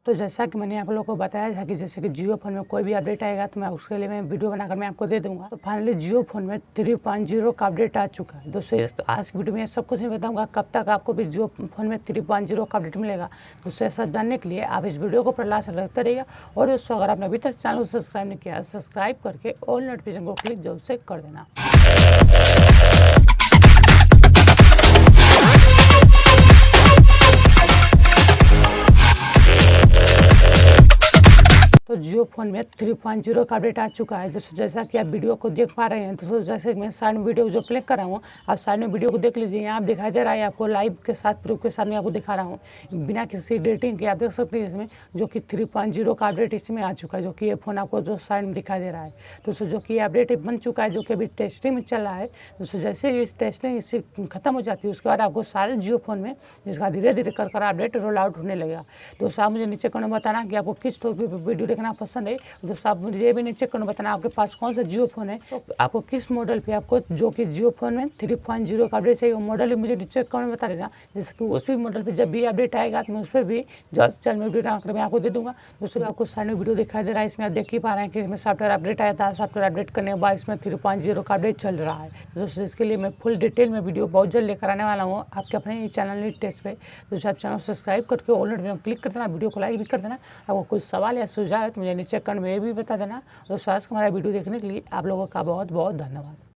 तो जैसा कि मैंने आप लोगों को बताया था कि जैसे कि जियो फोन में कोई भी अपडेट आएगा तो मैं उसके लिए मैं वीडियो बनाकर मैं आपको दे दूंगा। तो फाइनली जियो फोन में 3.0 का अपडेट आ चुका है दोस्तों। आज की वीडियो में सब कुछ मैं बताऊंगा कब तक आपको भी जियो फोन में 3.0 का अपडेट मिलेगा। दोस्तों सब जानने के लिए आप इस वीडियो को प्रलाश रखते रहिएगा। और दोस्तों अगर आपने अभी तक चैनल को सब्सक्राइब नहीं किया, सब्सक्राइब करके ऑल नोटिफिकेशन को क्लिक जरूर से कर देना। तो जियो फोन में 3.0 का अपडेट आ चुका है दोस्तों। जैसा कि आप वीडियो को देख पा रहे हैं दोस्तों, जैसे कि मैं साइड में वीडियो जो प्ले कर रहा हूँ, आप साइड में वीडियो को देख लीजिए। यहाँ आप दिखाई दे रहा है आपको लाइव के साथ प्रूफ के साथ मैं आपको दिखा रहा हूँ बिना किसी एडिटिंग के। आप देख सकते हैं इसमें जो कि 3.0 का अपडेट इसमें आ चुका है, जो कि ये फोन आपको जो साइड में दिखाई दे रहा है दोस्तों। जो कि अपडेट बन चुका है, जो कि अभी टेस्टिंग में चल रहा है दोस्तों। जैसे ही इस टेस्टिंग इससे खत्म हो जाती है उसके बाद आपको सारे जियो फोन में जिसका धीरे धीरे कर अपडेट रोल आउट होने लगेगा। दोस्तों आप मुझे नीचे कमेंट बताना कि आपको किस टॉपिक पर वीडियो देखना पसंद है। दोस्तों आप मुझे ये भी नीचे करना बताना आपके पास कौन सा जियो फोन है, तो आपको किस मॉडल पे आपको जो कि जियो फोन में 3.0 का अपडेट चाहिए वो मॉडल भी मुझे नीचे कमेंट बता देना। जैसे कि उस भी मॉडल पे जब भी अपडेट आएगा तो मैं उस पर भी जल्द से जल्द में वीडियो बनाकर मैं आपको दे दूंगा। दोस्तों आपको सामने वीडियो दिखाई दे रहा है, इसमें आप देख ही पा रहे हैं कि इसमें सॉफ्टवेयर अपडेट आया था। सॉफ्टवेयर अपडेट करने के बाद इसमें 3.0 का अपडेट चल रहा है दोस्तों। इसके लिए मैं फुल डिटेल में वीडियो बहुत जल्द लेकर आने वाला हूँ आपके अपने चैनल टेक्स पे। दोस्तों आप चैनल सब्सक्राइब करके ऑल नोटिफिकेशन क्लिक कर देना, वीडियो को लाइक भी कर देना। आपको कोई सवाल या सुझाव है तो मुझे नीचे कमेंट में भी बता देना। दोस्तों आज हमारा वीडियो देखने के लिए आप लोगों का बहुत बहुत धन्यवाद।